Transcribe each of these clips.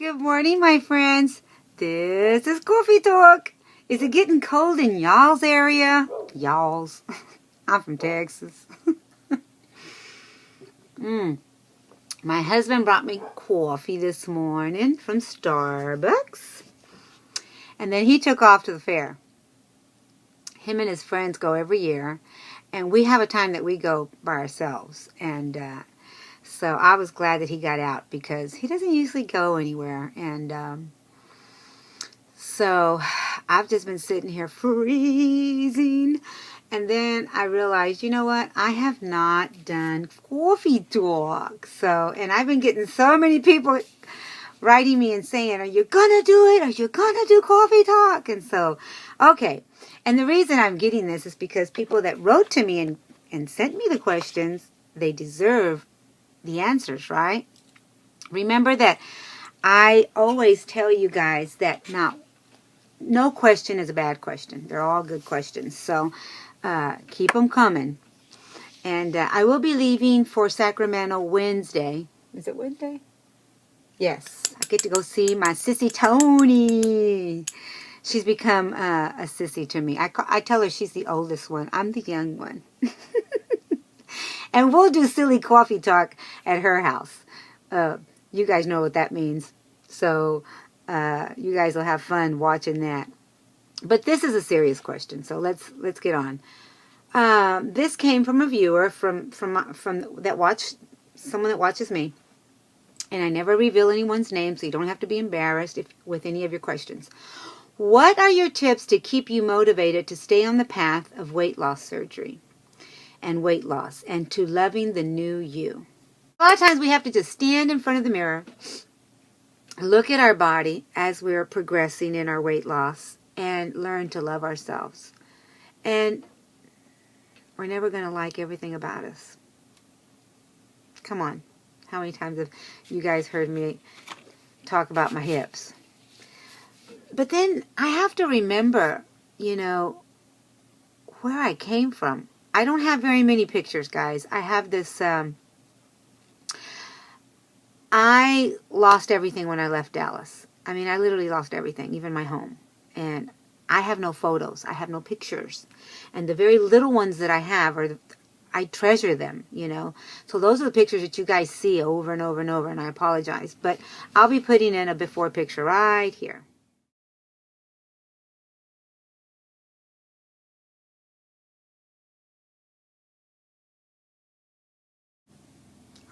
Good morning, my friends. This is Coffee Talk. Is it getting cold in y'all's area? Y'all's. I'm from Texas. My husband brought me coffee this morning from Starbucks. And then he took off to the fair. Him and his friends go every year. And we have a time that we go by ourselves. And so I was glad that he got out because he doesn't usually go anywhere. And so I've just been sitting here freezing. And then I realized, you know what? I have not done Coffee Talk. And I've been getting so many people writing me and saying, are you going to do it? Are you going to do Coffee Talk? And so, okay. And the reason I'm getting this is because people that wrote to me and sent me the questions, they deserve the answers, right? Remember that I always tell you guys that no question is a bad question. They're all good questions. So keep them coming. And I will be leaving for Sacramento Wednesday. Is it Wednesday? Yes. I get to go see my sissy Tony. She's become a sissy to me. I tell her she's the oldest one. I'm the young one. And we'll do silly coffee talk at her house. You guys know what that means. So you guys will have fun watching that. But this is a serious question, so let's get on. This came from a viewer from someone that watches me. And I never reveal anyone's name, so you don't have to be embarrassed with any of your questions. What are your tips to keep you motivated to stay on the path of weight loss surgery and weight loss and to loving the new you? A lot of times we have to just stand in front of the mirror, look at our body as we're progressing in our weight loss, and learn to love ourselves. And we're never going to like everything about us. Come on. How many times have you guys heard me talk about my hips? But then I have to remember, where I came from. I don't have very many pictures, guys. I have this, I lost everything when I left Dallas. I mean, I literally lost everything, even my home. And I have no photos. I have no pictures. And the very little ones that I have I treasure them, So those are the pictures that you guys see over and over and over, and I apologize. But I'll be putting in a before picture right here.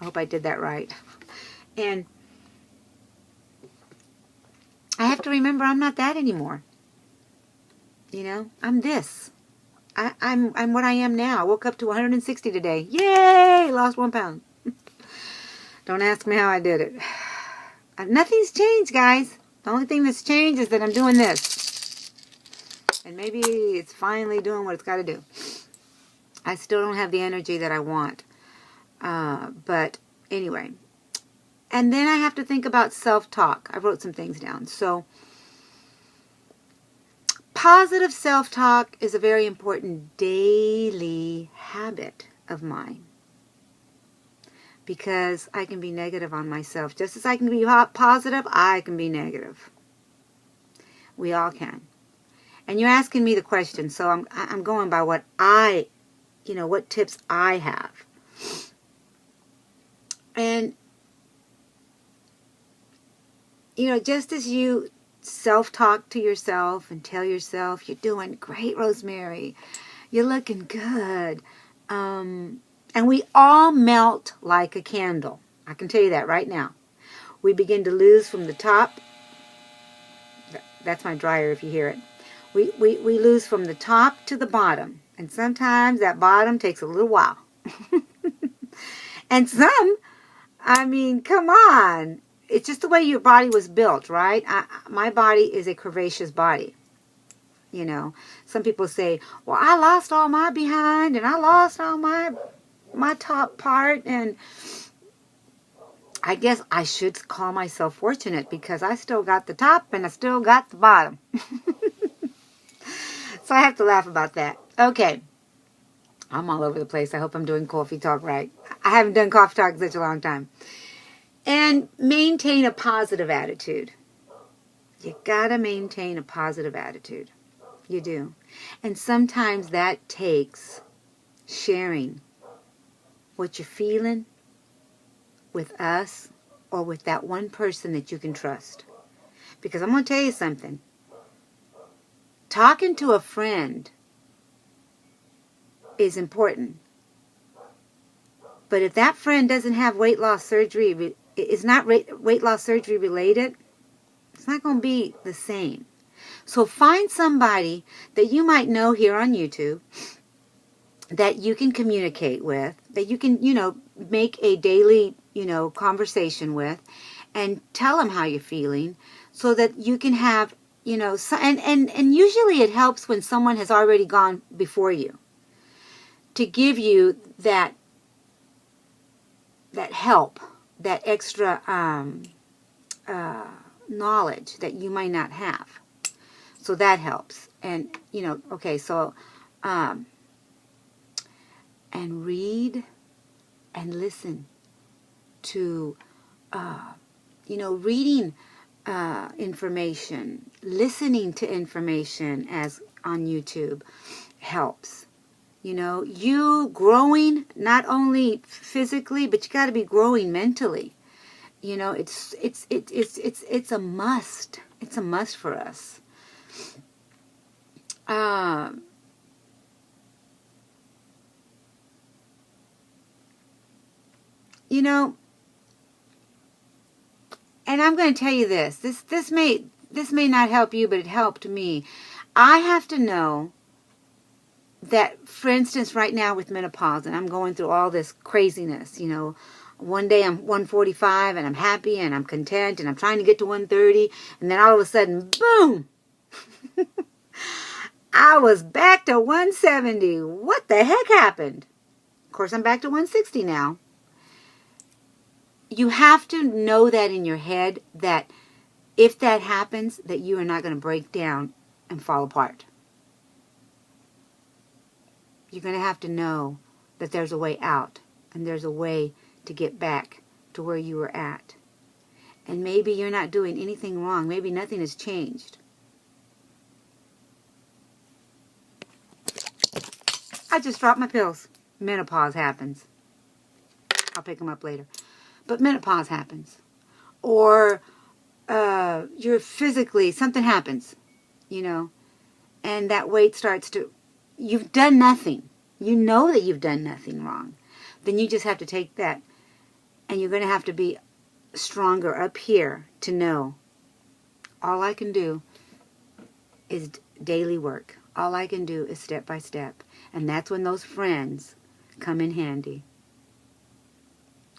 I hope I did that right. And I have to remember I'm not that anymore. I'm this. I'm what I am now. I woke up to 160 today. Yay! Lost 1 pound. Don't ask me how I did it. Nothing's changed, guys. The only thing that's changed is that I'm doing this. And maybe it's finally doing what it's got to do. I still don't have the energy that I want. But anyway. And then I have to think about self-talk. I wrote some things down. So positive self-talk is a very important daily habit of mine. Because I can be negative on myself. Just as I can be positive, I can be negative. We all can. And you're asking me the question, so I'm going by what what tips I have. And, just as you self-talk to yourself and tell yourself, you're doing great, Rosemary. You're looking good. And we all melt like a candle. I can tell you that right now. We begin to lose from the top. That's my dryer if you hear it. We lose from the top to the bottom. And sometimes that bottom takes a little while. And come on. It's just the way your body was built, right? My body is a curvaceous body. Some people say, well, I lost all my behind and I lost all my top part, and I guess I should call myself fortunate because I still got the top and I still got the bottom. So I have to laugh about that. Okay. I'm all over the place. I hope I'm doing coffee talk right. I haven't done coffee talk in such a long time. And maintain a positive attitude. You gotta maintain a positive attitude. You do. And sometimes that takes sharing what you're feeling with us or with that one person that you can trust. Because I'm going to tell you something. Talking to a friend is important. But if that friend doesn't have weight loss surgery, is not weight loss surgery related, it's not going to be the same. So find somebody that you might know here on YouTube that you can communicate with, that you can, make a daily, conversation with, and tell them how you're feeling so that you can have, and usually it helps when someone has already gone before you to give you that help, that extra knowledge that you might not have. So that helps. And, okay, so, and read and listen to, reading information, listening to information as on YouTube helps. You growing not only physically, but you got to be growing mentally. It's a must. It's a must for us. And I'm going to tell you this. This may not help you, but it helped me. I have to know that, for instance, right now with menopause, and I'm going through all this craziness, one day I'm 145 and I'm happy and I'm content and I'm trying to get to 130, and then all of a sudden, boom, I was back to 170. What the heck happened? Of course, I'm back to 160 now. You have to know that in your head, that if that happens, that you are not going to break down and fall apart. You're going to have to know that there's a way out and there's a way to get back to where you were at. And maybe you're not doing anything wrong. Maybe nothing has changed. I just dropped my pills. Menopause happens. I'll pick them up later. But menopause happens. Or you're physically, something happens, and that weight starts to, you've done nothing. You know that you've done nothing wrong. Then you just have to take that, and you're going to have to be stronger up here to know all I can do is daily work. All I can do is step by step. And that's when those friends come in handy.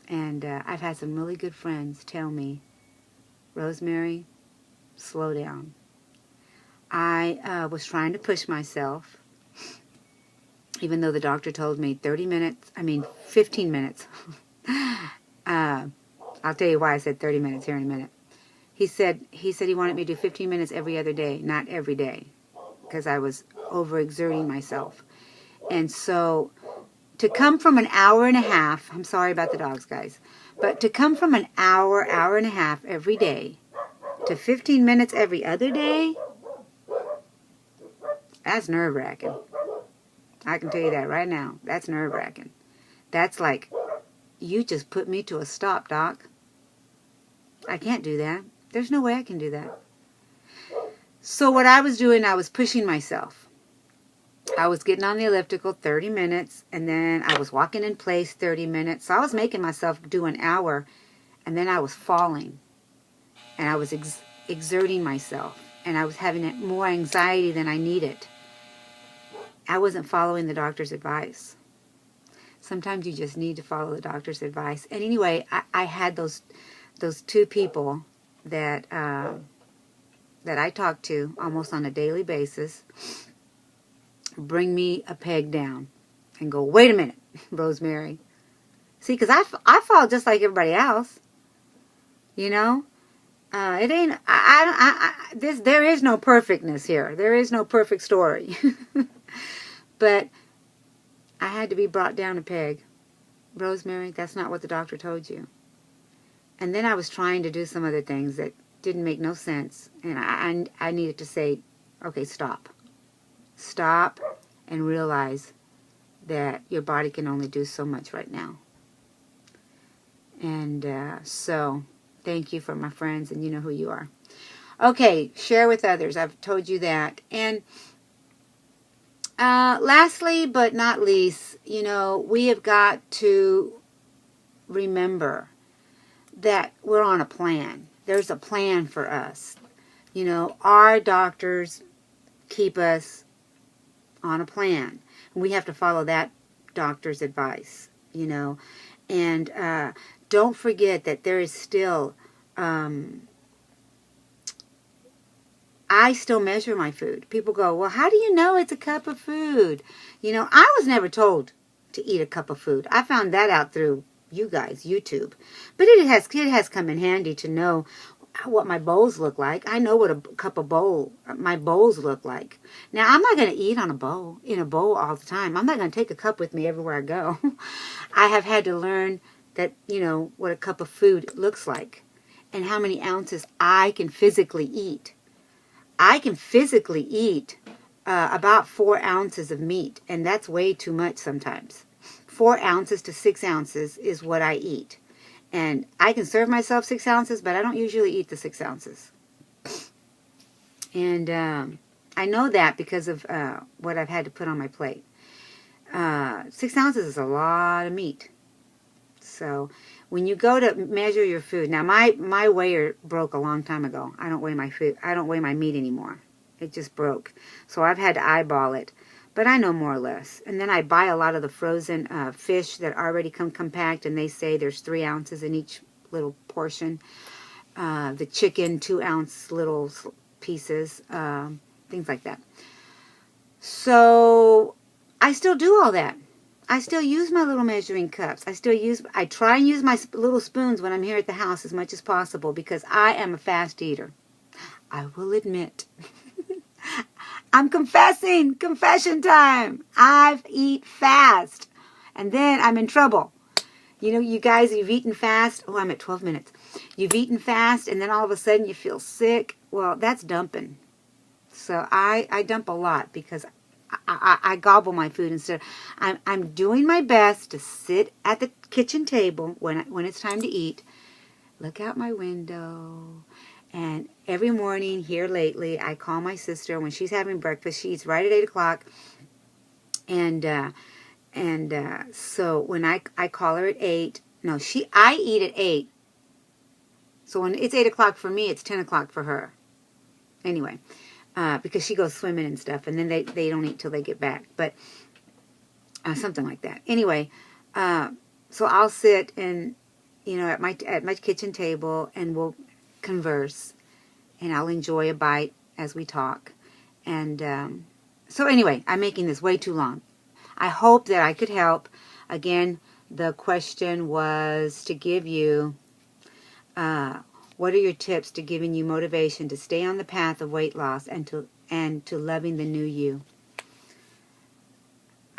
And I've had some really good friends tell me, Rosemary, slow down. I was trying to push myself, even though the doctor told me 15 minutes. I'll tell you why I said 30 minutes here in a minute. He said he wanted me to do 15 minutes every other day, not every day, because I was overexerting myself. And so to come from an hour and a half, I'm sorry about the dogs, guys, but to come from an hour and a half every day to 15 minutes every other day, that's nerve-wracking. I can tell you that right now. That's nerve-wracking. That's like, you just put me to a stop, Doc. I can't do that. There's no way I can do that. So what I was doing, I was pushing myself. I was getting on the elliptical 30 minutes, and then I was walking in place 30 minutes. So I was making myself do an hour, and then I was falling. And I was exerting myself, and I was having more anxiety than I needed. I wasn't following the doctor's advice. Sometimes you just need to follow the doctor's advice. And anyway, I had those two people that I talk to almost on a daily basis bring me a peg down and go, wait a minute, Rosemary. See, because I fall just like everybody else. It ain't, there is no perfectness here. There is no perfect story. But I had to be brought down a peg. Rosemary, that's not what the doctor told you. And then I was trying to do some other things that didn't make no sense. And I needed to say, okay, stop. Stop and realize that your body can only do so much right now. And so, thank you for my friends, and you know who you are. Okay, share with others. I've told you that. And lastly, but not least, you know, we have got to remember that we're on a plan. There's a plan for us. You know, our doctors keep us on a plan. We have to follow that doctor's advice, you know. And don't forget that there is still, I still measure my food. People go, well, how do you know it's a cup of food? You know, I was never told to eat a cup of food. I found that out through you guys, YouTube. But it has come in handy to know what my bowls look like. I know what my bowls look like. Now, I'm not going to eat in a bowl all the time. I'm not going to take a cup with me everywhere I go. I have had to learn that, you know, what a cup of food looks like and how many ounces I can physically eat. I can physically eat about 4 ounces of meat, and that's way too much sometimes. 4 ounces to 6 ounces is what I eat. And I can serve myself 6 ounces, but I don't usually eat the 6 ounces. And I know that because of what I've had to put on my plate. 6 ounces is a lot of meat. So when you go to measure your food, now my weigher broke a long time ago. I don't weigh my food. I don't weigh my meat anymore. It just broke. So I've had to eyeball it. But I know more or less. And then I buy a lot of the frozen fish that already come compact, and they say there's 3 ounces in each little portion. The chicken, 2-ounce little pieces, things like that. So I still do all that. I still use my little measuring cups. I try and use my little spoons when I'm here at the house as much as possible because I am a fast eater. I will admit. I'm confessing. Confession time. I eat fast. And then I'm in trouble. You know, you guys, you've eaten fast. Oh, I'm at 12 minutes. You've eaten fast, and then all of a sudden you feel sick. Well, that's dumping. So I dump a lot because I gobble my food instead. I'm doing my best to sit at the kitchen table when it's time to eat. Look out my window. And every morning here lately, I call my sister when she's having breakfast. She eats right at 8 o'clock. And so when I call her at 8, no, I eat at 8. So when it's 8 o'clock for me, it's 10 o'clock for her. Anyway, because she goes swimming and stuff, and then they don't eat till they get back. But something like that. Anyway, so I'll sit and, you know, at my kitchen table, and we'll converse, and I'll enjoy a bite as we talk. And so anyway, I'm making this way too long. I hope that I could help. Again, the question was to give you, what are your tips to giving you motivation to stay on the path of weight loss and to loving the new you?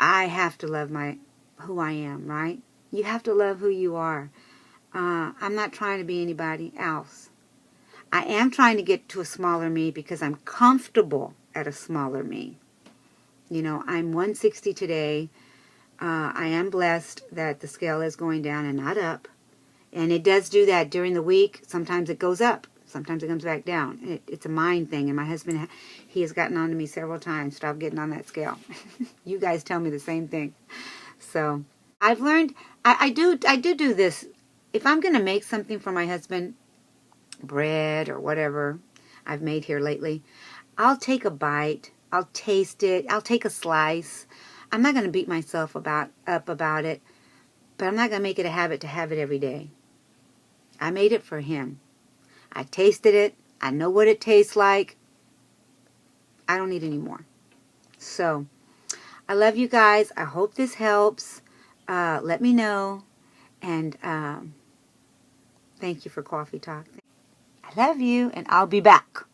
I have to love who I am, right? You have to love who you are. I'm not trying to be anybody else. I am trying to get to a smaller me because I'm comfortable at a smaller me. You know, I'm 160 today. I am blessed that the scale is going down and not up. And it does do that during the week. Sometimes it goes up. Sometimes it comes back down. It's a mind thing. And my husband, he has gotten on to me several times. Stop getting on that scale. You guys tell me the same thing. So I've learned, I do this. If I'm going to make something for my husband, bread or whatever I've made here lately, I'll take a bite. I'll taste it. I'll take a slice. I'm not going to beat myself up about it, but I'm not going to make it a habit to have it every day. I made it for him. I tasted it. I know what it tastes like. I don't need any more. So, I love you guys. I hope this helps. Let me know. And thank you for Coffee Talk. I love you, and I'll be back.